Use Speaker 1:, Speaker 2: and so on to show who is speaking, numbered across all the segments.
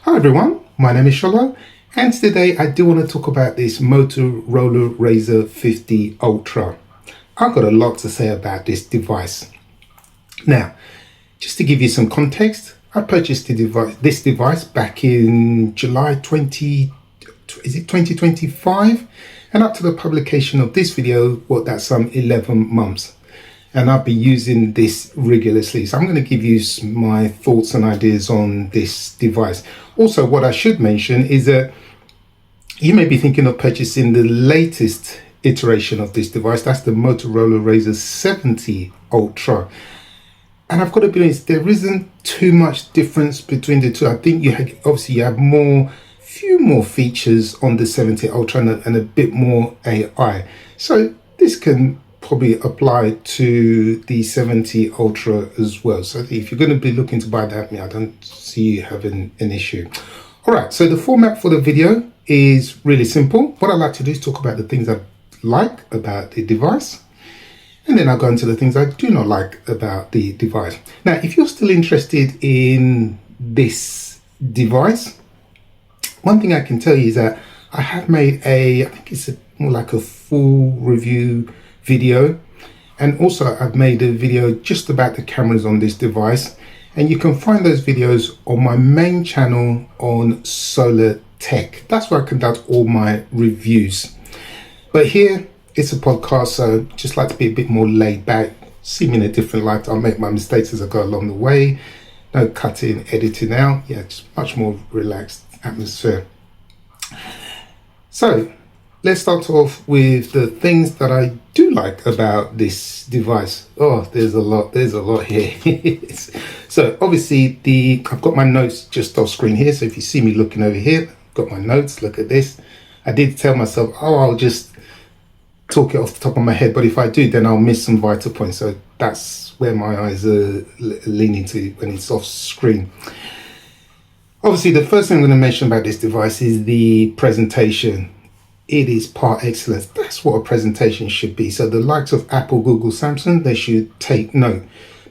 Speaker 1: Hi everyone, my name is Sholo, and today I do want to talk about this Motorola Razr 50 Ultra. I've got a lot to say about this device. Now, just to give you some context, I purchased this device back in July 2025, and up to the publication of this video, that's some 11 months. And I've been using this regularly. So I'm going to give you my thoughts and ideas on this device. Also, what I should mention is that you may be thinking of purchasing the latest iteration of this device. That's the Motorola Razr 70 Ultra. And I've got to be honest, there isn't too much difference between the two. I think you have few more features on the 70 Ultra and a bit more AI. So this can probably apply to the 70 Ultra as well. So if you're going to be looking to buy that, I don't see you having an issue. All right, so the format for the video is really simple. What I like to do is talk about the things I like about the device, and then I'll go into the things I do not like about the device. Now, if you're still interested in this device, one thing I can tell you is that I have made I think it's more like a full review video, and also I've made a video just about the cameras on this device, and you can find those videos on my main channel on Solar Tech. That's where I conduct all my reviews. But here it's a podcast, so just like to be a bit more laid back, see me in a different light. I'll make my mistakes as I go along the way. No cutting, editing out. Yeah, just much more relaxed atmosphere. So let's start off with the things that I do like about this device. Oh, there's a lot here. So obviously I've got my notes just off screen here. So if you see me looking over here, I've got my notes, look at this. I did tell myself, I'll just talk it off the top of my head, but if I do, then I'll miss some vital points. So that's where my eyes are leaning to when it's off screen. Obviously, the first thing I'm going to mention about this device is the presentation. It is par excellence. That's what a presentation should be. So the likes of Apple, Google, Samsung, they should take note,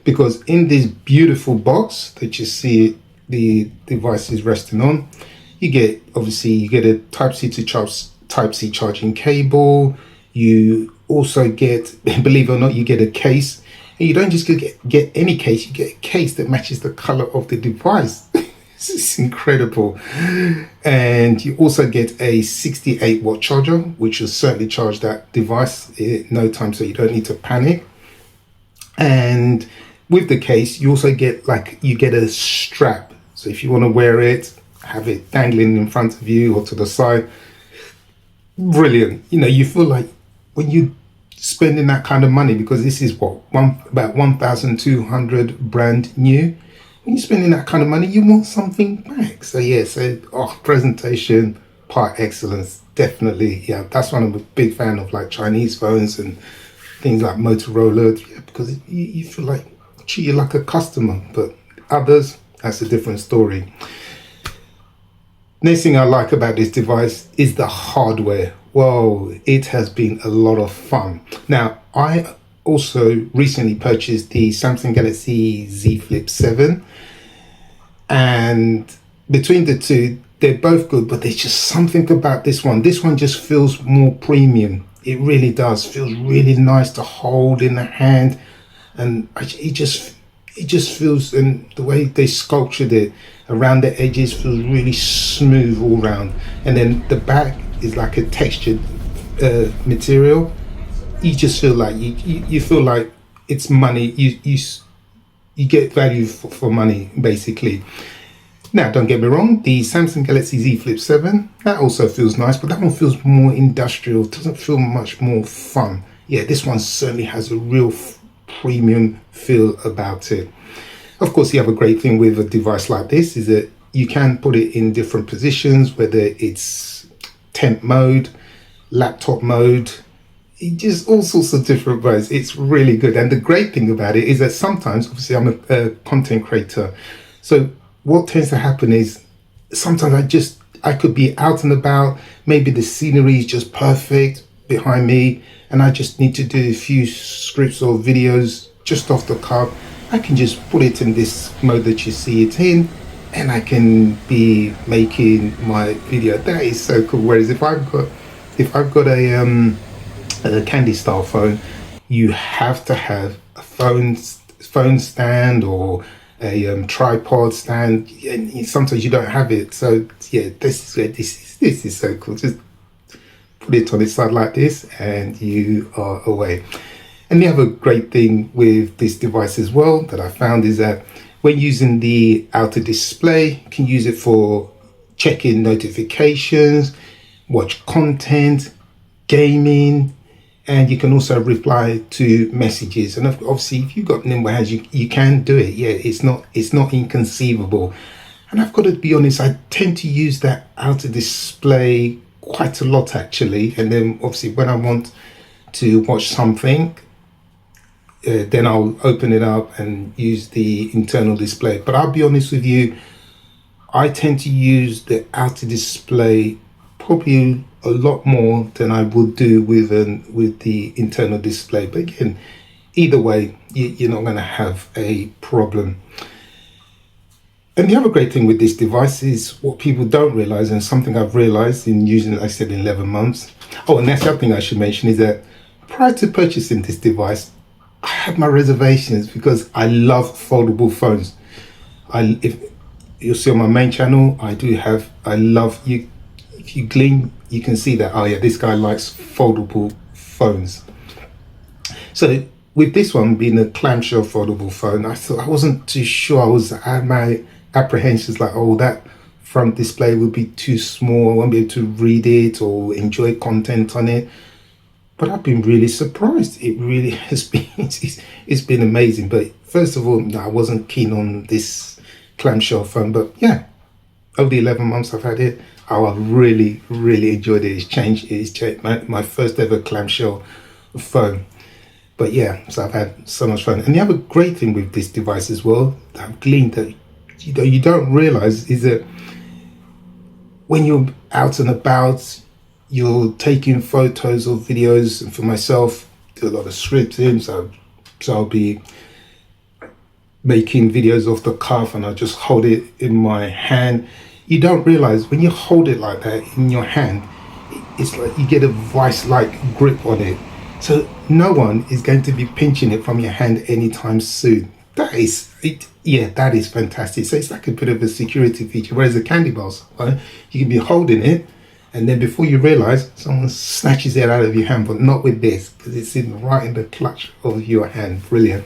Speaker 1: because in this beautiful box that you see the device is resting on, you get a Type-C to Type-C charging cable. You also get, believe it or not, you get a case. And you don't just get any case, you get a case that matches the color of the device. This is incredible. And you also get a 68-watt charger, which will certainly charge that device in no time, so you don't need to panic. And with the case, you also get a strap. So if you want to wear it, have it dangling in front of you or to the side, brilliant. You feel like when you're spending that kind of money, because this is about 1,200 brand new. When you're spending that kind of money, you want something back. So yeah, presentation, par excellence, definitely. Yeah, that's why I'm a big fan of like Chinese phones and things like Motorola, because you feel like treat you like a customer. But others, that's a different story. Next thing I like about this device is the hardware. Whoa, it has been a lot of fun. Now, I also recently purchased the Samsung Galaxy Z Flip 7, and between the two, they're both good, but there's just something about this one. This one just feels more premium. It really does. Feels really nice to hold in the hand, and it just feels, and the way they sculptured it around the edges feels really smooth all round. And then the back is like a textured material. You just feel like you feel like it's money. You get value for money, basically. Now, don't get me wrong, the Samsung Galaxy Z Flip 7, that also feels nice, but that one feels more industrial. It doesn't feel much more fun. Yeah, this one certainly has a real premium feel about it. Of course, the other great thing with a device like this is that you can put it in different positions, whether it's temp mode, laptop mode, just all sorts of different ways. It's really good. And the great thing about it is that sometimes, obviously I'm a content creator, so what tends to happen is sometimes I could be out and about, maybe the scenery is just perfect behind me, and I just need to do a few scripts or videos just off the cuff. I can just put it in this mode that you see it in, and I can be making my video. That is so cool. Whereas if I've got a candy style phone, you have to have a phone stand or a tripod stand, and sometimes you don't have it. So yeah, this is so cool. Just put it on its side like this, and you are away. And the other great thing with this device as well that I found is that when using the outer display, you can use it for checking notifications, watch content, gaming, and you can also reply to messages. And obviously, if you've got nimble hands, you can do it. Yeah, it's not inconceivable. And I've got to be honest, I tend to use that outer display quite a lot actually. And then obviously when I want to watch something, then I'll open it up and use the internal display. But I'll be honest with you, I tend to use the outer display probably a lot more than I would do with the internal display. But again, either way, you're not going to have a problem. And the other great thing with this device is what people don't realize, and something I've realized in using it, like I said, in 11 months. Oh, and that's the other thing I should mention is that prior to purchasing this device, I had my reservations because I love foldable phones. If you'll see on my main channel, I love you. If you glean, you can see that, oh yeah, this guy likes foldable phones. So with this one being a clamshell foldable phone, I wasn't too sure. I had my apprehensions like, oh, that front display will be too small. I won't be able to read it or enjoy content on it. But I've been really surprised. It really has been, it's been amazing. But first of all, no, I wasn't keen on this clamshell phone. But yeah, over the 11 months I've had it, I've really, really enjoyed it. It's changed my first ever clamshell phone. But yeah, so I've had so much fun. And the other great thing with this device as well, that I've gleaned that you don't realize is that when you're out and about, you're taking photos or videos. And for myself, do a lot of scripting, so I'll be making videos off the cuff and I just hold it in my hand. You don't realize when you hold it like that in your hand, it's like you get a vice-like grip on it. So no one is going to be pinching it from your hand anytime soon. That is it. Yeah, that is fantastic. So it's like a bit of a security feature. Whereas the candy bars, right, you can be holding it, and then before you realize, someone snatches it out of your hand. But not with this, because it's right in the clutch of your hand. Brilliant.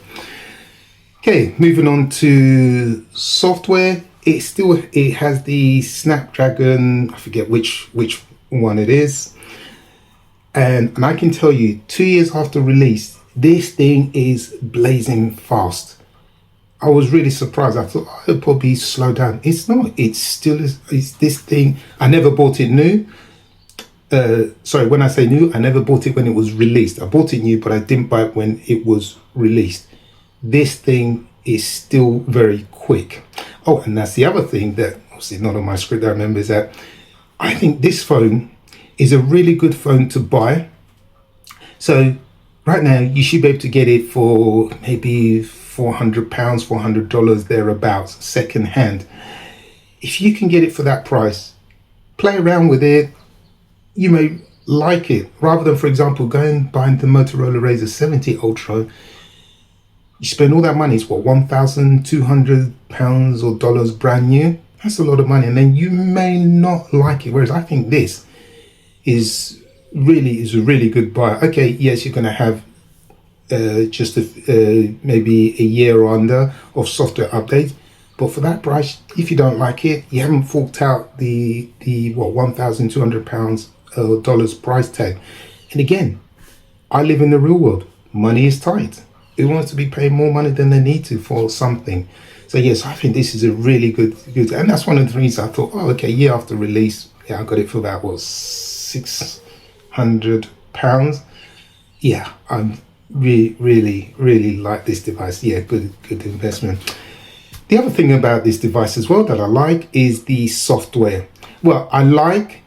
Speaker 1: Okay, moving on to software. It has the Snapdragon. I forget which one it is. And I can tell you, 2 years after release, this thing is blazing fast. I was really surprised. I thought, oh, it'll probably slow down. It's not. It still is. It's this thing. I never bought it new. Sorry, when I say new, I never bought it when it was released. I bought it new, but I didn't buy it when it was released. This thing is still very quick. Oh, and that's the other thing that obviously not on my script I remember is that I think this phone is a really good phone to buy. So right now you should be able to get it for maybe £400, $400 thereabouts, second hand. If you can get it for that price, play around with it. You may like it rather than, for example, going buying the Motorola Razr 70 Ultra. You spend all that money. It's what, £1,200 or dollars brand new. That's a lot of money, and then you may not like it. Whereas I think this is a really good buy. Okay, yes, you're going to have just maybe a year or under of software updates, but for that price, if you don't like it, you haven't forked out the what, £1,200 dollars price tag. And again, I live in the real world. Money is tight. Who wants to be paying more money than they need to for something? So yes, I think this is a really good, and that's one of the reasons I thought, oh, okay, year after release, yeah, I got it for about what, £600. Yeah, I'm really like this device. Yeah, good investment. The other thing about this device as well that I like is the software. Well, I like,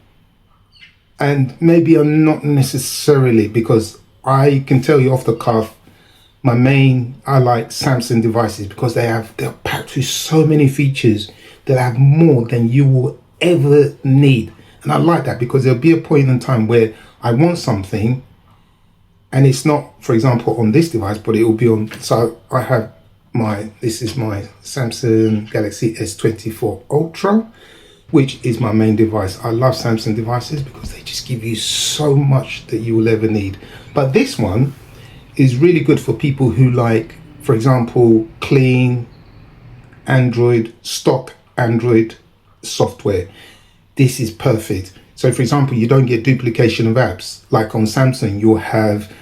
Speaker 1: and maybe I'm not necessarily, because I can tell you off the cuff, I like Samsung devices because they're packed with so many features that have more than you will ever need. And I like that because there'll be a point in time where I want something and it's not, for example, on this device, but it will be on. So I have this is my Samsung Galaxy S24 Ultra, which is my main device. I love Samsung devices because they just give you so much that you will ever need. But this one is really good for people who like, for example, clean Android, stock Android software. This is perfect. So for example, you don't get duplication of apps. Like on Samsung, you'll have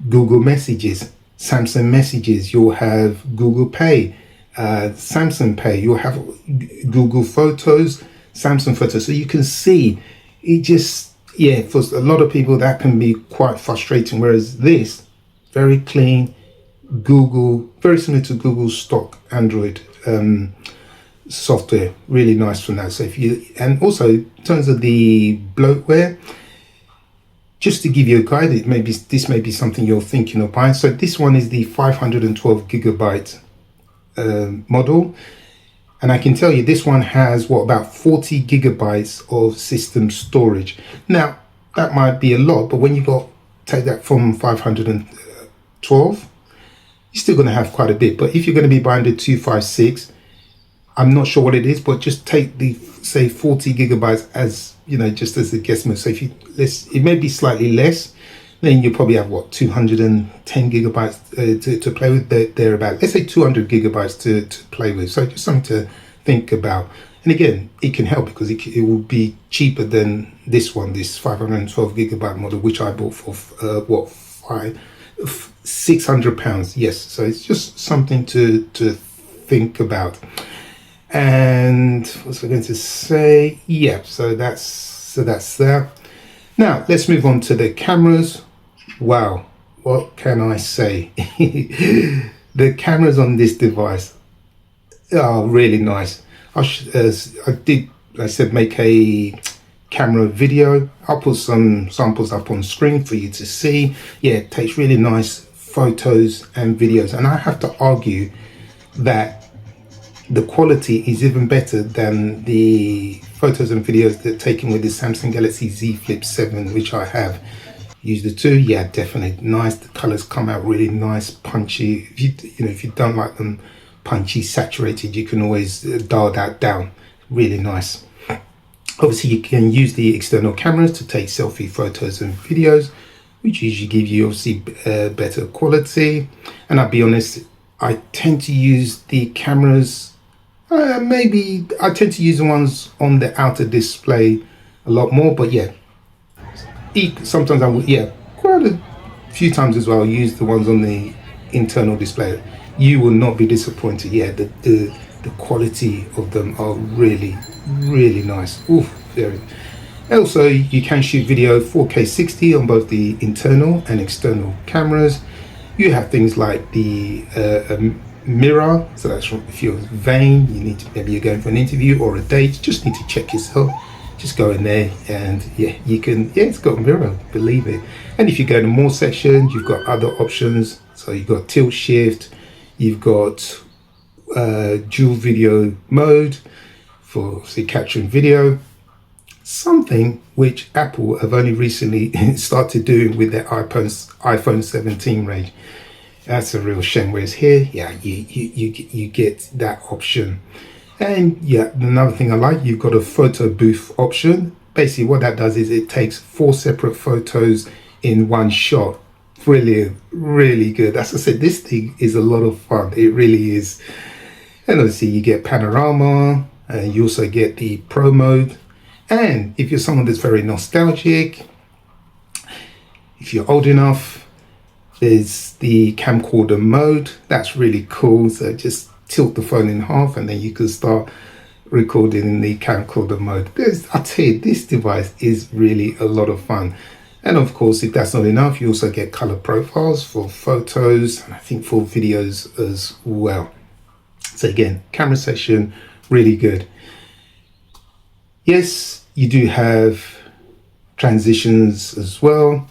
Speaker 1: Google Messages, Samsung Messages, you'll have Google Pay, Samsung Pay, you'll have Google Photos, Samsung Photos. So you can see it just, yeah, for a lot of people that can be quite frustrating. Whereas this, very clean, Google, very similar to Google's stock Android software, really nice from that. So if you, and also in terms of the bloatware, just to give you a guide, this may be something you're thinking of buying. So this one is the 512 gigabyte model, and I can tell you this one has about 40 gigabytes of system storage. Now that might be a lot, but when you take that from 512, you're still going to have quite a bit. But if you're going to be buying the 256, I'm not sure what it is, but just take the, say, 40 gigabytes as, just as a guesstimate. So it may be slightly less, then you probably have 210 gigabytes to play with thereabout. Let's say 200 gigabytes to play with. So just something to think about. And again, it can help because it will be cheaper than this 512 gigabyte model, which I bought for £600. Yes, so it's just something to think about. And what was I going to say? Yeah, so that's that. Now let's move on to the cameras. Wow, what can I say? The cameras on this device are really nice. I did make a camera video. I'll put some samples up on screen for you to see. Yeah, it takes really nice photos and videos, and I have to argue that the quality is even better than the photos and videos that are taken with the Samsung Galaxy Z Flip 7, which I have used the two. Yeah, definitely nice. The colors come out really nice, punchy. If you don't like them punchy, saturated, you can always dial that down. Really nice. Obviously, you can use the external cameras to take selfie photos and videos, which usually give you obviously better quality. And I'll be honest, I tend to use the cameras. Maybe I tend to use the ones on the outer display a lot more, but yeah, sometimes I would, quite a few times as well, use the ones on the internal display. You will not be disappointed. Yeah, the quality of them are really, really nice. Oof, very. Also, you can shoot video 4K 60 on both the internal and external cameras. You have things like the mirror, so that's if you're vain, maybe you're going for an interview or a date, just need to check yourself, just go in there and it's got a mirror, believe it. And if you go to more sections, you've got other options. So you've got tilt shift, you've got dual video mode for capturing video, something which Apple have only recently started doing with their iPhone 17 range. That's a real shame. Whereas here, you get that option. And yeah, another thing I like, you've got a photo booth option. Basically what that does is it takes 4 separate photos in one shot. Brilliant, really good. As I said, this thing is a lot of fun. It really is. And obviously you get panorama, and you also get the pro mode. And if you're someone that's very nostalgic, if you're old enough, there's the camcorder mode. That's really cool. So just tilt the phone in half and then you can start recording in the camcorder mode. I tell you, this device is really a lot of fun. And of course, if that's not enough, you also get color profiles for photos and I think for videos as well. So again, camera session, really good. Yes, you do have transitions as well.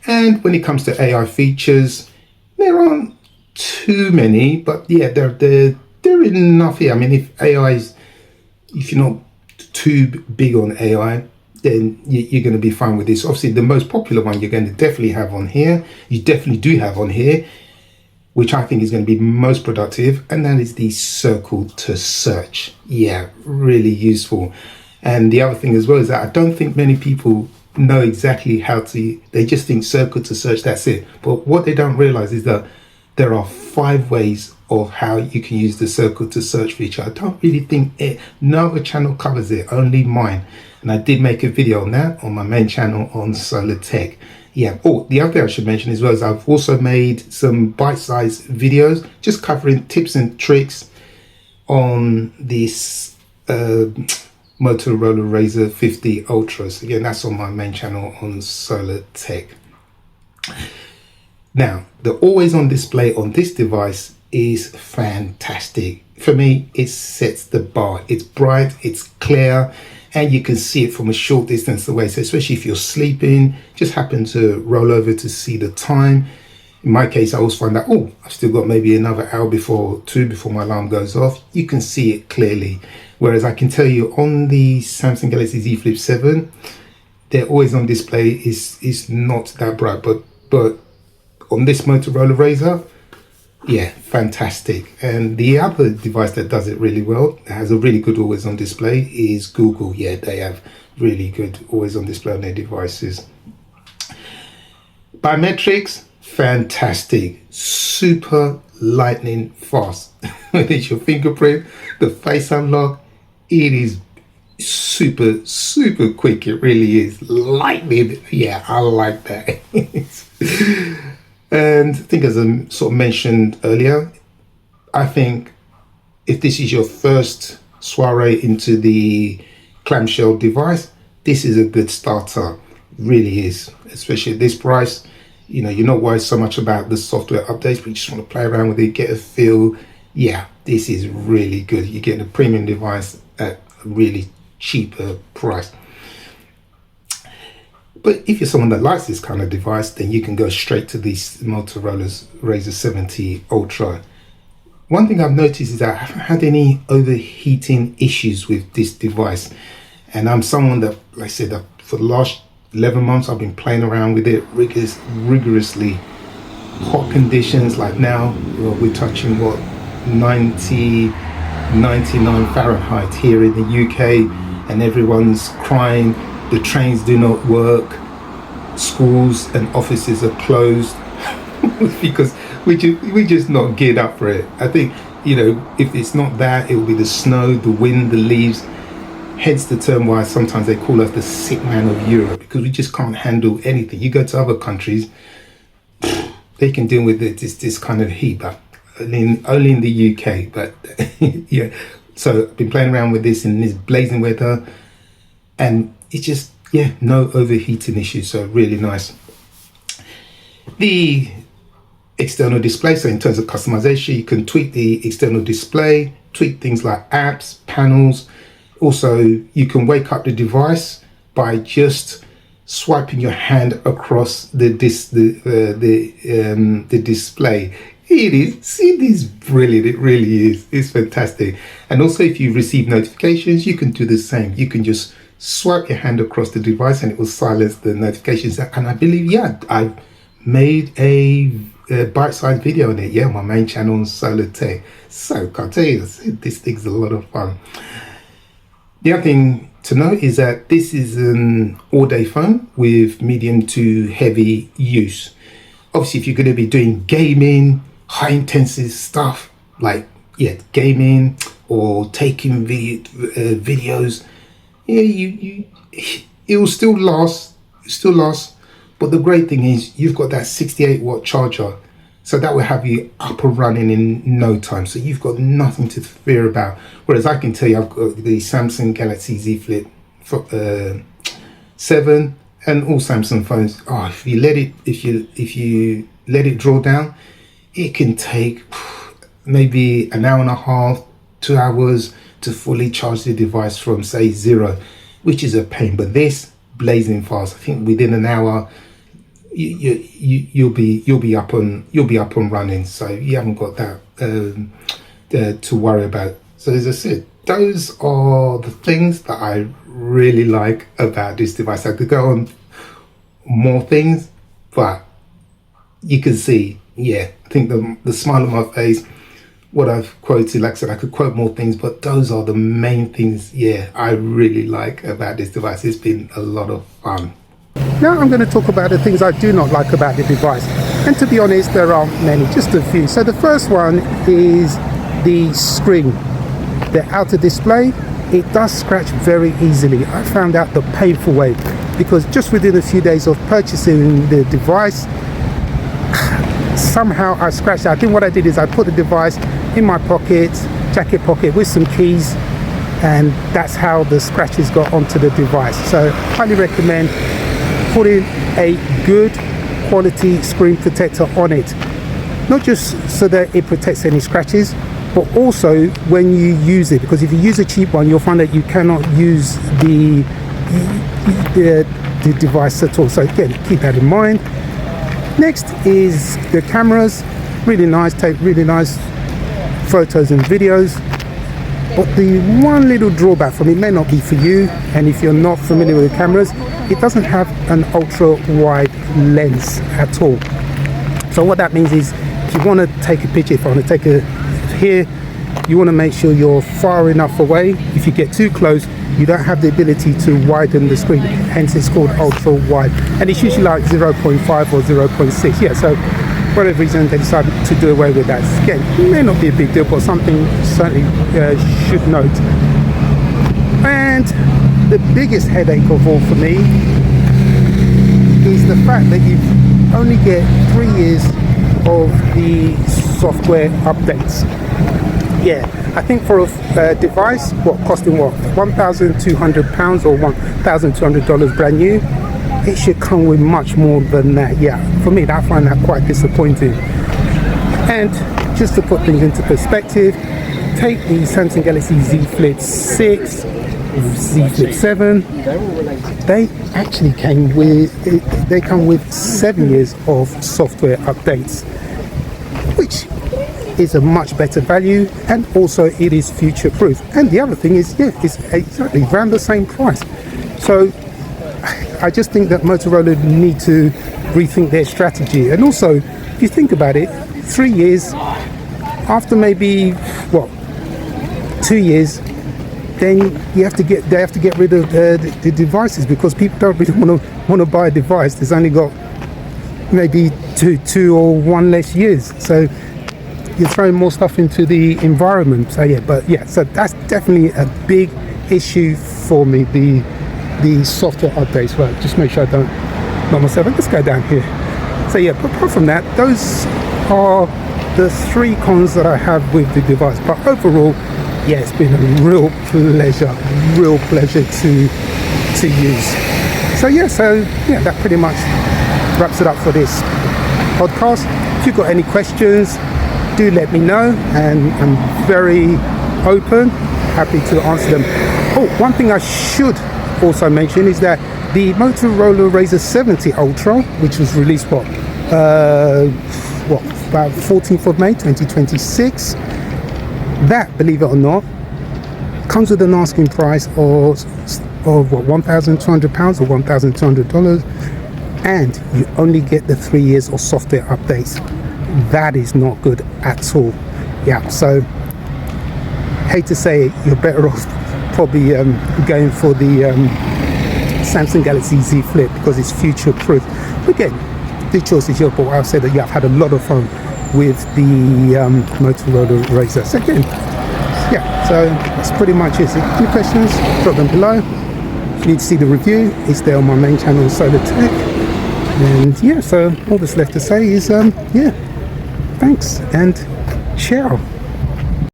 Speaker 1: And when it comes to AI features, there aren't too many, but yeah, they're enough here. I mean, if you're not too big on AI, then you're going to be fine with this. Obviously, the most popular one you're going to definitely have on here, you definitely do have on here, which I think is going to be most productive, and that is the circle to search. Yeah, really useful. And the other thing as well is that I don't think many people know exactly how to, they just think circle to search, that's it. But what they don't realize is that there are 5 ways of how you can use the circle to search feature. I don't really think no other channel covers it, only mine. And I did make a video on that on my main channel on Solar Tech. Yeah. Oh, the other thing I should mention as well is I've also made some bite-sized videos just covering tips and tricks on this Motorola Razr 50 Ultras. Again, that's on my main channel on Solar Tech. Now, the always on display on this device is fantastic. For me, it sets the bar. It's bright, it's clear, and you can see it from a short distance away. So especially if you're sleeping, just happen to roll over to see the time. In my case, I always find that, oh, I've still got maybe another hour before my alarm goes off. You can see it clearly. Whereas I can tell you on the Samsung Galaxy Z Flip 7, they're always on display is not that bright. But on this Motorola Razr, yeah, fantastic. And the other device that does it really well, that has a really good always on display, is Google. Yeah, they have really good always on display on their devices. Biometrics, fantastic. Super lightning fast. When it's your fingerprint, the face unlock, it is super quick. It really is lightning. Yeah, I like that. And I think, as I sort of mentioned earlier, I think if this is your first soiree into the clamshell device, this is a good starter. Really is, especially at this price. You know, you're not worried so much about the software updates, but you just want to play around with it, get a feel. Yeah, this is really good. You're getting a premium device at a really cheaper price. But if you're someone that likes this kind of device, then you can go straight to these Motorola's Razr 70 Ultra. One thing I've noticed is that I haven't had any overheating issues with this device. And I'm someone that, like I said, that for the last 11 months, I've been playing around with it rigorously. Hot conditions, like now, well, we're touching what, 99 Fahrenheit here in the UK, and everyone's crying. The trains do not work, schools and offices are closed because we're just not geared up for it. I think, you know, if it's not that, it will be the snow, the wind, the leaves. Hence the term why sometimes they call us the sick man of Europe, because we just can't handle anything. You go to other countries, they can deal with this kind of heat, but only in the UK. But yeah, so I've been playing around with this in this blazing weather, and it's just, yeah, no overheating issues, so really nice. The external display, so in terms of customization, you can tweak the external display, tweak things like apps, panels. Also, you can wake up the device by just swiping your hand across the display. It is brilliant. It really is. It's fantastic. And also, if you receive notifications, you can do the same. You can just swipe your hand across the device and it will silence the notifications. And I believe, yeah, I've made a bite-sized video on it, yeah, my main channel on Solar Tech. So I'll tell you, this thing's a lot of fun. The other thing to note is that this is an all-day phone with medium to heavy use. Obviously, if you're going to be doing gaming, high-intensity stuff like, yeah, gaming or taking videos, yeah, it will still last. But the great thing is you've got that 68-watt charger, so that will have you up and running in no time. So you've got nothing to fear about. Whereas I can tell you, I've got the Samsung Galaxy Z Flip 7 and all Samsung phones. Oh, if you let it draw down, it can take maybe an hour and a half, 2 hours to fully charge the device from, say, 0, which is a pain. But this, blazing fast. I think within an hour, you'll be up and running. So you haven't got that to worry about. So as I said, those are the things that I really like about this device. I could go on more things, but you can see, yeah, I think the smile on my face, what I've quoted, like I said, I could quote more things, but those are the main things, yeah, I really like about this device. It's been a lot of fun. Now I'm going to talk about the things I do not like about the device. And to be honest, there aren't many, just a few. So the first one is the screen. The outer display, it does scratch very easily. I found out the painful way, because just within a few days of purchasing the device, somehow I scratched out. I think what I did is I put the device in my pocket, jacket pocket, with some keys, and that's how the scratches got onto the device. So highly recommend putting a good quality screen protector on it, not just so that it protects any scratches, but also when you use it, because if you use a cheap one, you'll find that you cannot use the device at all. So again, keep that in mind. Next is the cameras. Really nice, take really nice photos and videos. But the one little drawback from it, may not be for you, and if you're not familiar with the cameras, it doesn't have an ultra wide lens at all. So what that means is, if you want to take a picture, if I want to take a here, you want to make sure you're far enough away. If you get too close, you don't have the ability to widen the screen, hence it's called ultra wide, and it's usually like 0.5 or 0.6. Yeah, so for whatever reason they decided to do away with that. Again, it may not be a big deal, but something certainly should note. And the biggest headache of all for me is the fact that you only get 3 years of the software updates. Yeah, I think for a device, costing £1,200 or $1,200 brand new, it should come with much more than that. Yeah, for me, I find that quite disappointing. And just to put things into perspective, take the Samsung Galaxy Z Flip 6, Z Flip 7. They actually come with 7 years of software updates, which is a much better value, and also it is future proof. And the other thing is, yeah, it's exactly around the same price. So I just think that Motorola need to rethink their strategy. And also, if you think about it, 3 years after maybe 2 years, then they have to get rid of the devices, because people don't really want to buy a device that's only got maybe two or one less years. So you're throwing more stuff into the environment. So yeah, so that's definitely a big issue for me, the software updates. Right, just make sure I don't knock myself. Let's go down here. So yeah, but apart from that, those are the 3 cons that I have with the device. But overall, yeah, it's been a real pleasure to use. So yeah, that pretty much wraps it up for this podcast. If you've got any questions, do let me know, and I'm very open, happy to answer them. Oh, one thing I should also mention is that the Motorola Razr 70 Ultra, which was released about 14th of May 2026, that, believe it or not, comes with an asking price of £1,200 or $1,200, and you only get the 3 years of software updates. That is not good at all. Yeah, so hate to say it, you're better off probably going for the Samsung Galaxy Z Flip, because it's future proof. Again, the choice is yours, but I've said that, yeah, I've had a lot of fun with the Motorola Razr. So again, yeah, so that's pretty much it. So any questions, drop them below. If you need to see the review, it's there on my main channel, Solar Tech. And yeah, so all that's left to say is yeah, thanks and ciao.